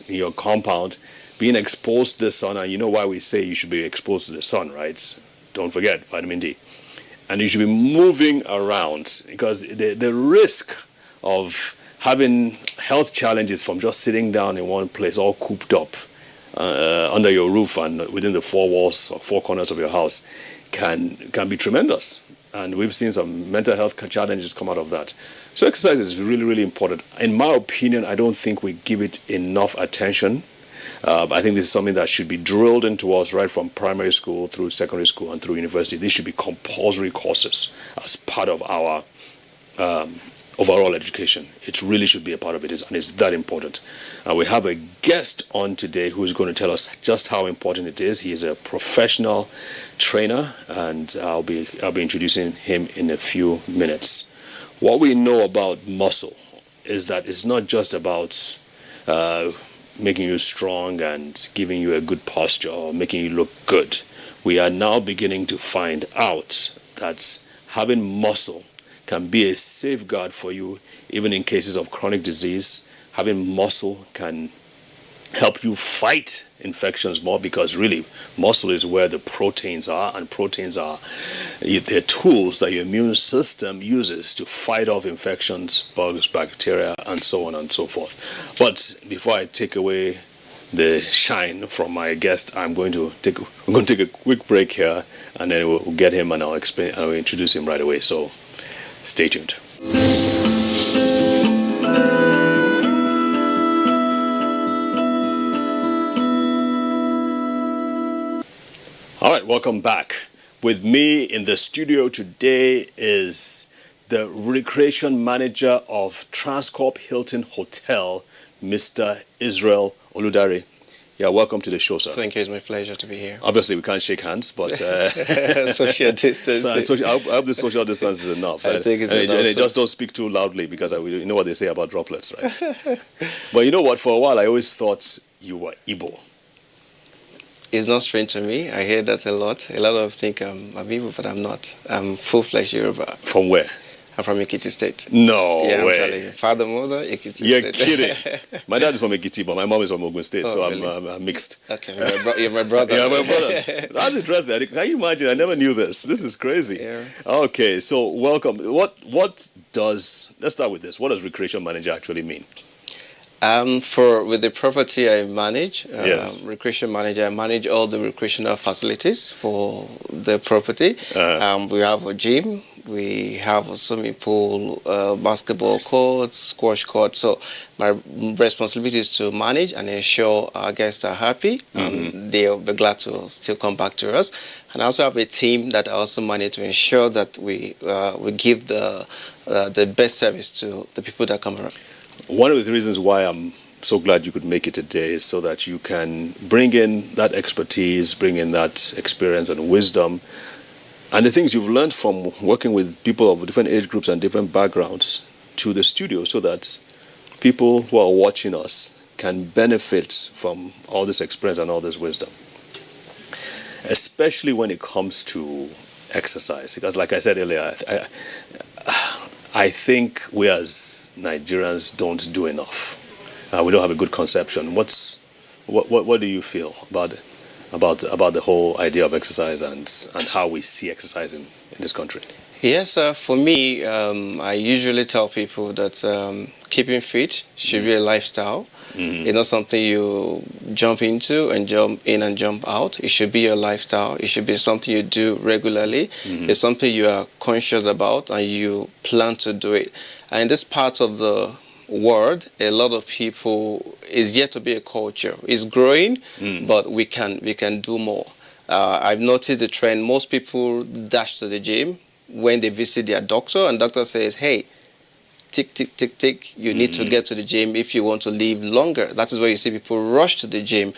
in your compound, being exposed to the sun, and you know why we say you should be exposed to the sun, right? Don't forget vitamin D. And you should be moving around, because the risk of having health challenges from just sitting down in one place, all cooped up under your roof and within the four walls or four corners of your house, can be tremendous. And we've seen some mental health challenges come out of that. So exercise is really, really important. In my opinion, I don't think we give it enough attention. I think this is something that should be drilled into us right from primary school through secondary school and through university. These should be compulsory courses as part of our overall education. It really should be a part of it, and it's that important. And we have a guest on today who is going to tell us just how important it is. He is a professional trainer, and I'll be introducing him in a few minutes. What we know about muscle is that it's not just about making you strong and giving you a good posture or making you look good. We are now beginning to find out that having muscle can be a safeguard for you even in cases of chronic disease. Having muscle can help you fight infections more, because really muscle is where the proteins are, and proteins are the tools that your immune system uses to fight off infections, bugs, bacteria, and so on and so forth. But before I take away the shine from my guest, we're going to take a quick break here, and then we'll get him and I'll introduce him right away. So stay tuned. All right, welcome back. With me in the studio today is the recreation manager of Transcorp Hilton Hotel, Mr. Israel Oludare. Yeah, welcome to the show, sir. Thank you. It's my pleasure to be here. Obviously, we can't shake hands, but social distance. I hope the social distance is enough. I think it's enough. And just don't speak too loudly, because you know what they say about droplets, right? But you know what? For a while, I always thought you were Igbo. It's not strange to me. I hear that a lot. A lot of think I'm Igbo, but I'm not. I'm full-fledged Yoruba. From where? I'm from Ekiti State. No yeah, way. I'm telling you. Father, mother, Ekiti You're State. kidding. My dad is from Ekiti, but my mom is from Ogun State, so really? I'm mixed. Okay, you're my brother. Yeah, my brothers. That's interesting. Can you imagine? I never knew this. This is crazy. Yeah. Okay, so welcome. Let's start with this. What does recreation manager actually mean? With the property I manage, Yes. recreation manager, I manage all the recreational facilities for the property. We have a gym, we have a swimming pool, basketball courts, squash courts. So my responsibility is to manage and ensure our guests are happy, and they'll be glad to still come back to us. And I also have a team that I also manage to ensure that we give the best service to the people that come around. One of the reasons why I'm so glad you could make it today is so that you can bring in that expertise, bring in that experience and wisdom, and the things you've learned from working with people of different age groups and different backgrounds to the studio, so that people who are watching us can benefit from all this experience and all this wisdom, especially when it comes to exercise. Because like I said earlier, I think we as Nigerians don't do enough. We don't have a good conception. What do you feel about the whole idea of exercise and how we see exercise in this country? Yes, for me, I usually tell people that keeping fit should be a lifestyle. It's not something you jump into and jump in and jump out. It should be your lifestyle. It should be something you do regularly. It's something you are conscious about and you plan to do it. And in this part of the world, a lot of people, is yet to be a culture. It's growing, but we can do more. I've noticed the trend. Most people dash to the gym when they visit their doctor, and doctor says, hey, tick, tick, tick, tick, you need to get to the gym if you want to live longer. That is why you see people rush to the gym.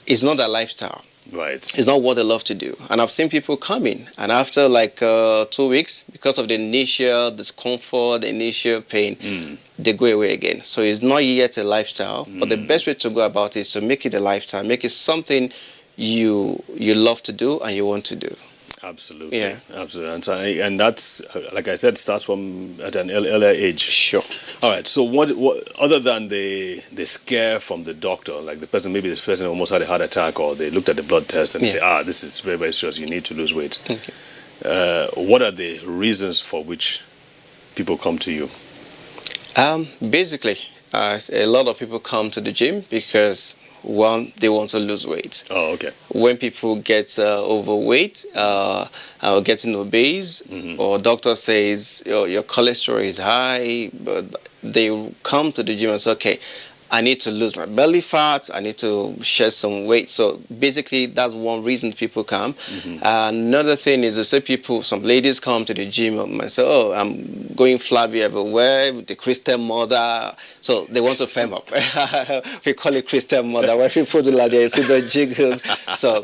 It's not their lifestyle. Right. It's not what they love to do. And I've seen people come in, and after like 2 weeks, because of the initial discomfort, the initial pain, they go away again. So it's not yet a lifestyle, but the best way to go about it is to make it a lifestyle, make it something you love to do and you want to do. Absolutely. Yeah. Absolutely. And that's, like I said, starts from at an earlier age. Sure. All right. So what other than the scare from the doctor, like maybe the person almost had a heart attack, or they looked at the blood test and say, this is very, very serious. You need to lose weight. Okay. What are the reasons for which people come to you? Basically, a lot of people come to the gym because one, they want to lose weight. Oh, okay. When people get overweight or getting obese, or doctor says your cholesterol is high, but they come to the gym and say, okay, I need to lose my belly fat, I need to shed some weight. So basically, that's one reason people come. Another thing is, some ladies come to the gym and say, oh, I'm going flabby everywhere with the Christian mother. So they want to firm up. We call it Christian mother, where people do like they see the jiggles. So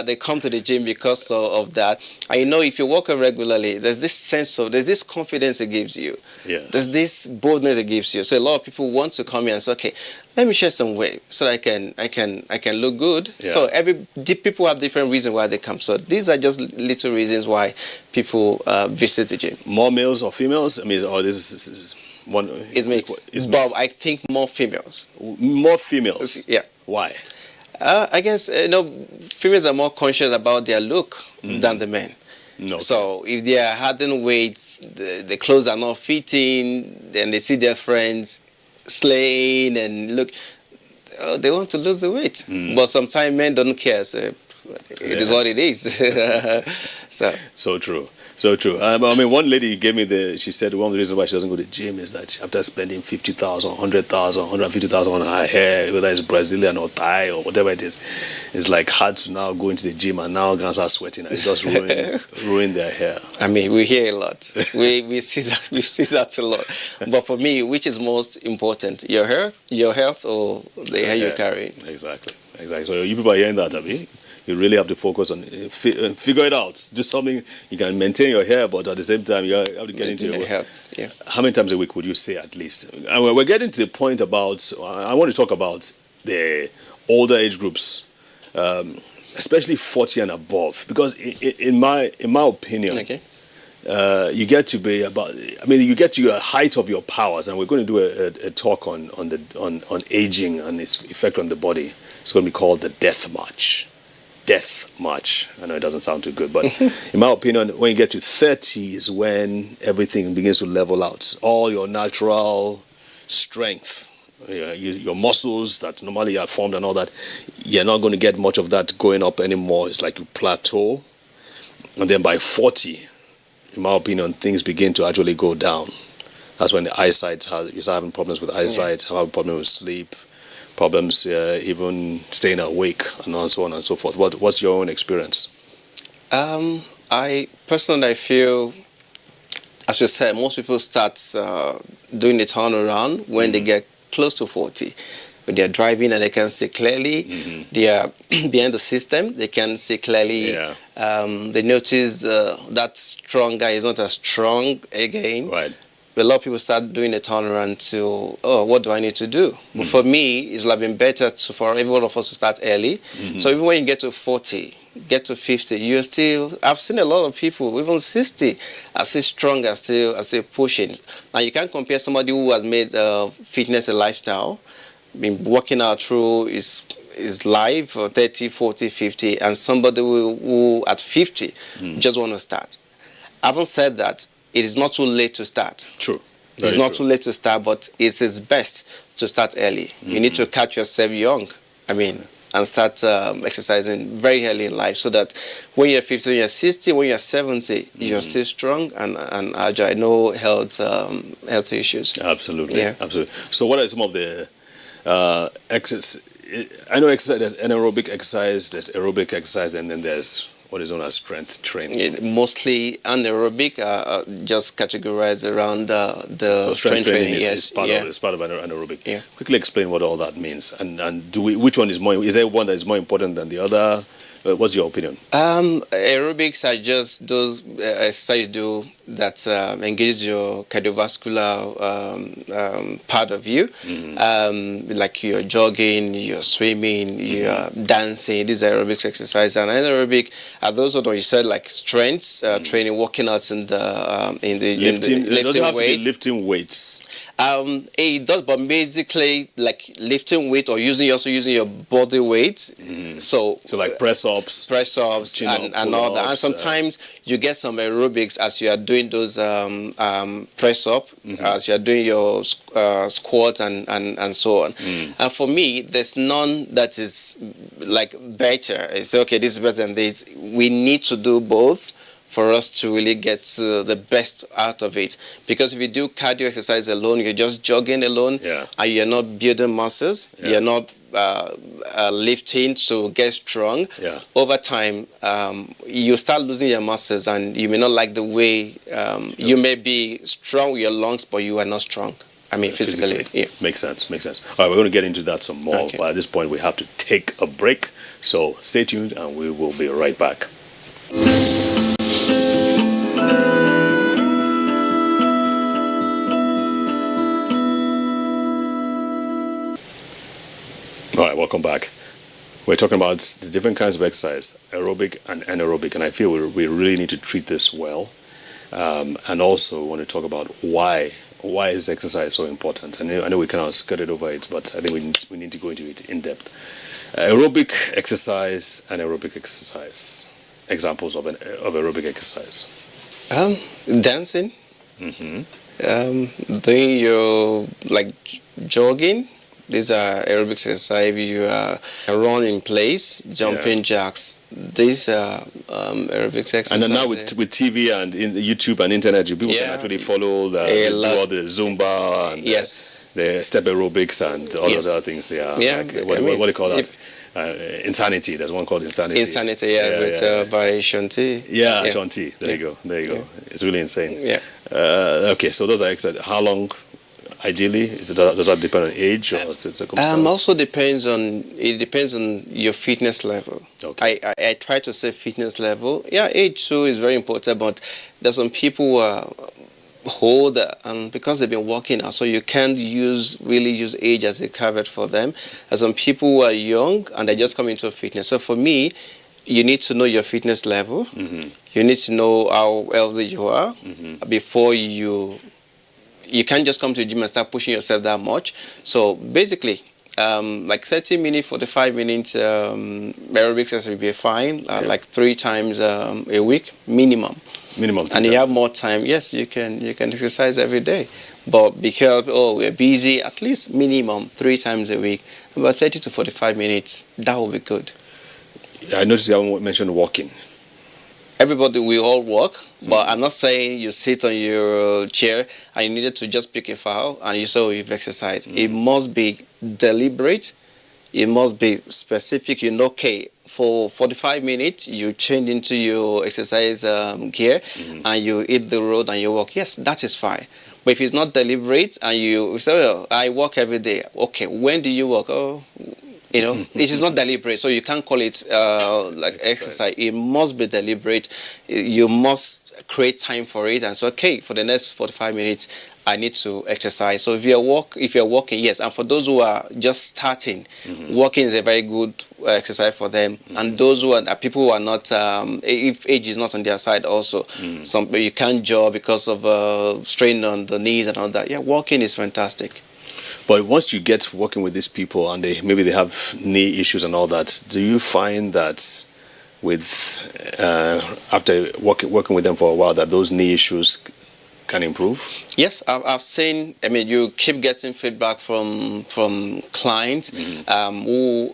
they come to the gym because of that. I know if you work out regularly, there's this confidence it gives you. Yes. There's this boldness it gives you. So a lot of people want to come here and say, okay, let me share some weight so that I can look good. Yeah. So people have different reasons why they come. So these are just little reasons why people visit the gym. More males or females? I mean, this is one. It's mixed. But I think more females. More females. Yeah. Why? I guess females are more conscious about their look than the men. No. So if they are adding weight, the clothes are not fitting, then they see their friends slaying and look, they want to lose the weight. But sometimes men don't care. So it is what it is. So true. So true. I mean, one lady gave me she said one of the reasons why she doesn't go to the gym is that after spending 50,000, 100,000, 150,000 on her hair, whether it's Brazilian or Thai or whatever it is, it's like hard to now go into the gym and now guys are sweating and it just ruin their hair. I mean, we hear a lot. we see that a lot. But for me, which is most important, your health or the hair you carry? Exactly. So you people are hearing that, Abi? You really have to focus on figure it out. Do something you can maintain your hair, but at the same time you have to get into your health. Yeah. How many times a week would you say at least? And we're getting to the point about. I want to talk about the older age groups, especially 40 and above, because in my opinion, okay. You get to be about. I mean, you get to your height of your powers, and we're going to do a talk on aging and its effect on the body. It's going to be called the Death March. Death March. I know it doesn't sound too good, but in my opinion, when you get to 30 is when everything begins to level out. All your natural strength, your muscles that normally are formed and all that, you're not going to get much of that going up anymore. It's like you plateau. And then by 40, in my opinion, things begin to actually go down. That's when the eyesight, you start having problems with eyesight, have problems with sleep, problems even staying awake, and so on and so forth. What's your own experience? I personally feel, as you said, most people start doing the turnaround when they get close to 40. When they're driving and they can see clearly, they are behind the system, they can see clearly. Yeah. They notice that strong guy is not as strong again. Right. A lot of people start doing a turnaround to, what do I need to do? But for me, it's like been better for every one of us to start early. So even when you get to 40, get to 50, you're still, I've seen a lot of people, even 60, are still strong, are still pushing. Now you can't compare somebody who has made fitness a lifestyle, been working out through his life for 30, 40, 50, and somebody who at 50 just want to start. I haven't said that. It is not too late to start. True. It's not too late to start, but it is best to start early. You need to catch yourself young, and start exercising very early in life so that when you're 50, when you're 60, when you're 70, you're still strong and agile, no health issues. Absolutely. Yeah. Absolutely. So what are some of the exercises? I know exercise, there's anaerobic exercise, there's aerobic exercise, and then there's what is known as strength training. Mostly anaerobic, just categorized around the strength training. Is part of anaerobic. Yeah. Quickly explain what all that means, and which one is more? Is there one that is more important than the other? What's your opinion? Aerobics are just those exercises you do that engages your cardiovascular part of you, like you're jogging, you're swimming, you're dancing. These are aerobics exercises. And anaerobic are those sort of, you said, like strength training, working out in the Lifting, it doesn't have to be weight. lifting weights. It does, but basically like lifting weight or using your body weight. So like press ups, and all that. And sometimes you get some aerobics as you are doing those press up, as you are doing your squat and so on. And for me, there's none that is like better. It's okay, this is better than this. We need to do both for us to really get the best out of it. Because if you do cardio exercise alone, you're just jogging alone, and you're not building muscles, you're not lifting to get strong. Over time, you start losing your muscles, and you may not like the way you may be strong with your lungs, but you are not strong. I mean, physically. Yeah. Makes sense. All right, we're going to get into that some more. Okay. But at this point, we have to take a break. So stay tuned, and we will be right back. All right, welcome back. We're talking about the different kinds of exercise, aerobic and anaerobic, and I feel we really need to treat this well. And also want to talk about why is exercise so important. I know we kind of skirted over it, but I think we need to go into it in depth. Aerobic exercise and aerobic exercise. Examples of aerobic exercise. Dancing. Doing your jogging. These are aerobic exercise. You run in place, jumping jacks. These are aerobic exercises. And then now with TV and YouTube and internet, people can actually follow do all the Zumba and the step aerobics and all those other things. What do you call that? Insanity. There's one called Insanity. By Shanti. Shanti. There you go. It's really insane. Okay, so those are exercises. How long? Ideally, does that depend on age or circumstance? Also depends on your fitness level. Okay. I try to say fitness level. Yeah, age too is very important, but there's some people who are older, and because they've been working out, so you can't really use age as a caveat for them. There's some people who are young and they just come into fitness. So for me, you need to know your fitness level. You need to know how healthy you are before you can't just come to the gym and start pushing yourself that much. So basically, like 30 minutes, 45 minutes aerobics exercise will be fine, like 3 times a week, minimum. And you have more time, yes, you can exercise every day. But because, we're busy, at least minimum 3 times a week, about 30 to 45 minutes, that will be good. I noticed you haven't mentioned walking. Everybody, we all walk, but I'm not saying you sit on your chair and you needed to just pick a file and you say you've exercised. It must be deliberate. It must be specific. Okay, for 45 minutes, you change into your exercise gear and you hit the road and you walk. Yes, that is fine. But if it's not deliberate and you say, I walk every day. Okay, when do you walk? It is not deliberate, so you can't call it exercise. It must be deliberate. You must create time for it. And so, for the next 45 minutes, I need to exercise. So if you're walking, yes. And for those who are just starting, walking is a very good exercise for them. And those who are people who are not, if age is not on their side, also, you can't jog because of strain on the knees and all that. Yeah, walking is fantastic. But once you get working with these people and maybe they have knee issues and all that, do you find that after working with them for a while that those knee issues can improve? Yes, I've seen. I mean, you keep getting feedback from clients who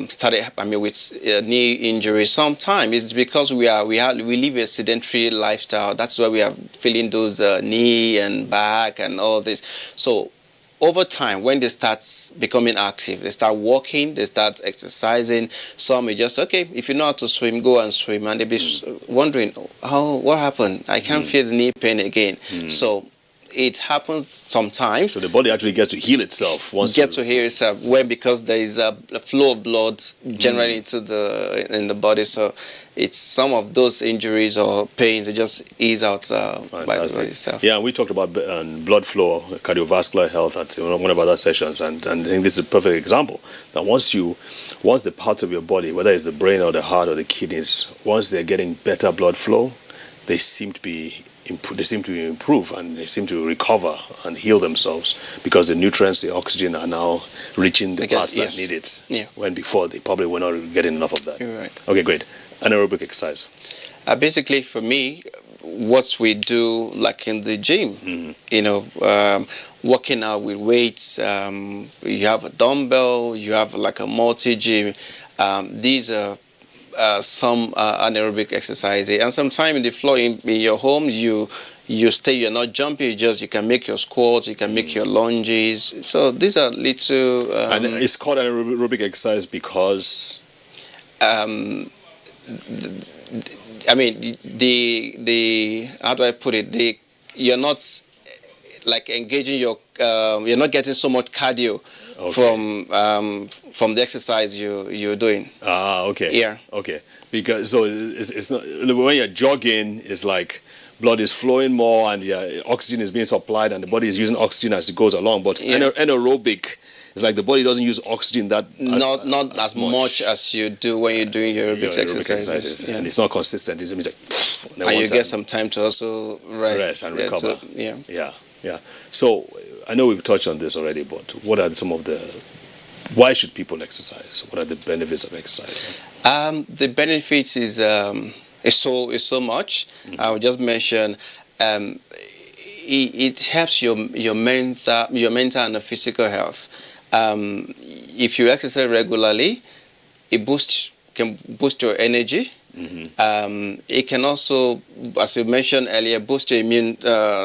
started. I mean, with knee injuries. Sometimes it's because we live a sedentary lifestyle. That's why we are feeling those knee and back and all this. So over time, when they start becoming active, they start walking, they start exercising. Some may just, if you know how to swim, go and swim. And they'll be wondering, what happened? I can't feel the knee pain again. So it happens sometimes. So the body actually gets to heal itself once Get to hear itself when, because there is a flow of blood generally in the body. So it's some of those injuries or pains, they just ease out by the body itself. Yeah, we talked about blood flow, cardiovascular health at one of our other sessions, and I think this is a perfect example that once the parts of your body, whether it's the brain or the heart or the kidneys, once they're getting better blood flow, they seem to improve and they seem to recover and heal themselves, because the nutrients, the oxygen, are now reaching the parts that need it. Yeah. When before they probably were not getting enough of that. You're right. Okay, great. Anaerobic exercise. Basically, for me, what we do, like in the gym, working out with weights, you have a dumbbell, you have like a multi-gym. These are some anaerobic exercises, and sometimes in the floor in your home, you're not jumping, you can make your squats, you can make your lunges. So these are little and it's called anaerobic exercise because I mean, the how do I put it? You're not like engaging you're not getting so much cardio from the exercise you're doing. Okay. Yeah. Okay. Because so it's not, when you're jogging, it's like blood is flowing more and oxygen is being supplied and the body is using oxygen as it goes along. But anaerobic, it's like the body doesn't use oxygen not as much as you do when you're doing your aerobics exercises. Yeah. And it's not consistent. It's like, and you get some time to also rest and recover. Yeah. So I know we've touched on this already, but what are some of why should people exercise? What are the benefits of exercise? The benefits is so much. I will just mention it helps your mental and physical health. If you exercise regularly, it can boost your energy. It can also, as you mentioned earlier, boost your immune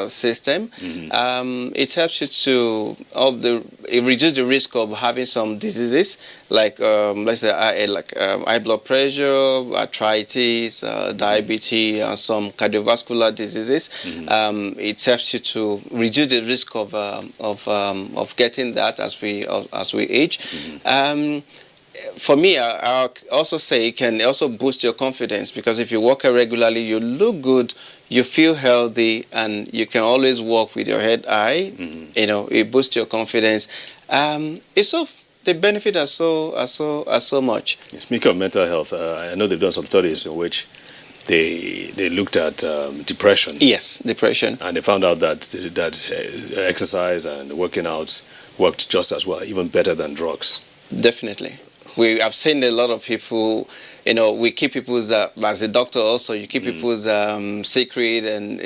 system. It helps you it reduces the risk of having some diseases like let's say high blood pressure, arthritis, diabetes, and some cardiovascular diseases. It helps you to reduce the risk of getting that as we age. For me, I also say it can also boost your confidence, because if you work out regularly, you look good, you feel healthy, and you can always walk with your head high. It boosts your confidence. The benefits are so much. Speaking of mental health, I know they've done some studies in which they looked at depression. Yes, depression, and they found out that exercise and working out worked just as well, even better than drugs. Definitely. I've seen a lot of people, we keep people's, as a doctor also, you keep people's secret and,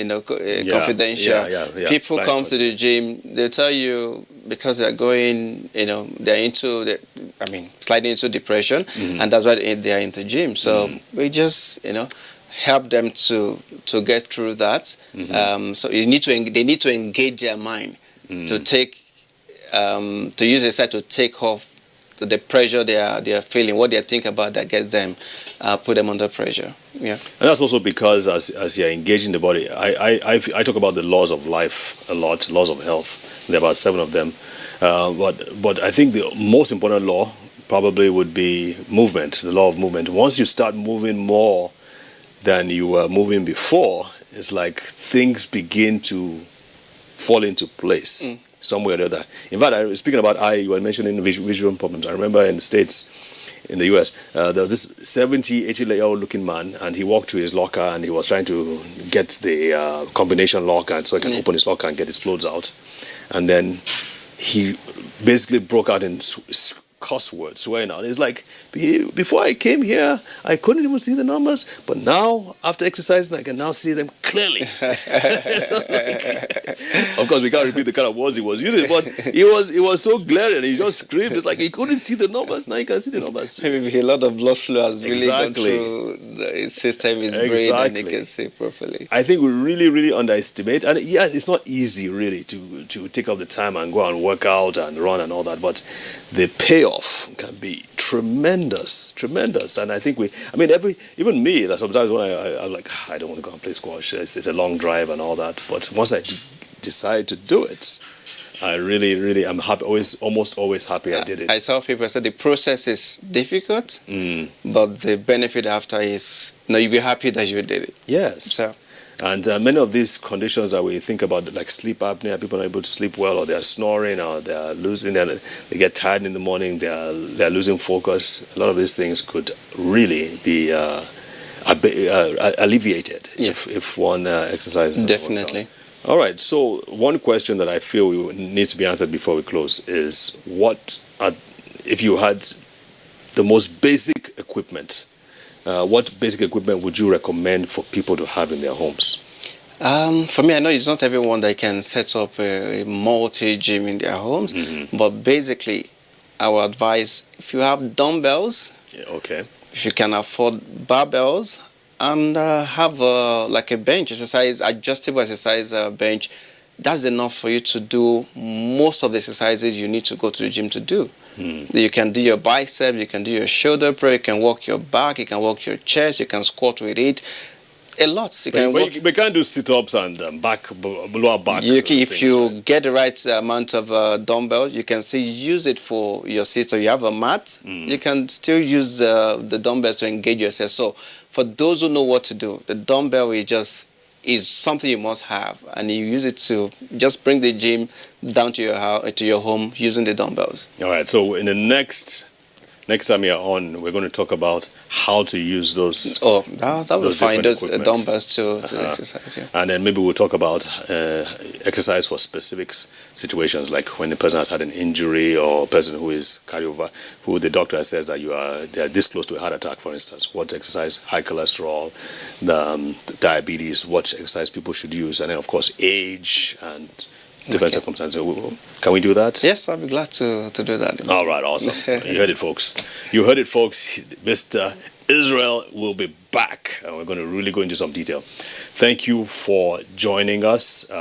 confidential. People come to the gym, they tell you because they're going, they're sliding into depression, and that's why they're into gym. So we just, help them to get through that. So they need to engage their mind to take, to use the side to take off the pressure they are feeling, what they think about that gets them, put them under pressure. Yeah. And that's also because as you're engaging the body, I talk about the laws of life a lot, laws of health. There are about 7 of them. But I think the most important law probably would be movement, the law of movement. Once you start moving more than you were moving before, it's like things begin to fall into place. Somewhere or the other. In fact, speaking about you were mentioning vision problems. I remember in the States, in the US, there was this 70, 80-year-old looking man, and he walked to his locker and he was trying to get the combination lock, and so he can open his locker and get his clothes out. And then he basically broke out in cuss words, swearing out. It's like, before I came here, I couldn't even see the numbers, but now, after exercising, I can now see them clearly. Of course, we can't repeat the kind of words he was using, but it was so glaring. He just screamed. It's like he couldn't see the numbers. Now you can see the numbers. Maybe a lot of blood flow has really gone through the system, his brain, and he can see properly. I think we really, really underestimate. And yes, it's not easy, really, to take up the time and go and work out and run and all that, but the payoff can be tremendous. And I think even me, that sometimes when I'm like, I don't want to go and play squash, it's a long drive and all that, but once I decided to do it, I really, I'm happy. Almost always happy I did it. I tell people, I said the process is difficult, but the benefit after is, you'll be happy that you did it. Yes. So. And many of these conditions that we think about, like sleep apnea, people are not able to sleep well, or they're snoring, or they're losing, they get tired in the morning, they're losing focus. A lot of these things could really be alleviated if one exercises. Definitely. All right. So one question that I feel needs to be answered before we close is, if you had the most basic equipment? What basic equipment would you recommend for people to have in their homes? For me, I know it's not everyone that can set up a multi-gym in their homes, but basically, I would advise, if you have dumbbells, if you can afford barbells, and have like a bench exercise, adjustable exercise bench, that's enough for you to do most of the exercises you need to go to the gym to do. You can do your bicep, you can do your shoulder press, you can walk your back, you can walk your chest, you can squat with it. A lot. We can't do sit-ups and lower back. If you get the right amount of dumbbell, you can still use it for your sit. So you have a mat, you can still use the dumbbells to engage yourself. So for those who know what to do, the dumbbell is something you must have, and you use it to just bring the gym down to your house, to your home, using the dumbbells. All right. So in the next time you're on, we're going to talk about how to use those. Oh, that will find those dumbbells to exercise. Yeah. And then maybe we'll talk about exercise for specific situations, like when the person has had an injury, or a person who is who the doctor says that they are this close to a heart attack, for instance. What exercise, high cholesterol, the diabetes, what exercise people should use, and then of course age and different circumstances. Can we do that? Yes, I'll be glad to do that. All right, awesome. You heard it, folks. Mr. Israel will be back, and we're going to really go into some detail. Thank you for joining us.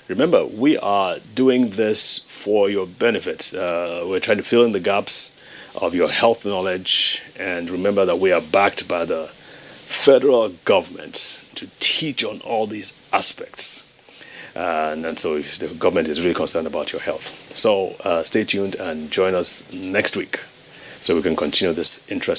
Remember, we are doing this for your benefit. We're trying to fill in the gaps of your health knowledge, and remember that we are backed by the federal government to teach on all these aspects. And so the government is really concerned about your health. So stay tuned and join us next week so we can continue this interesting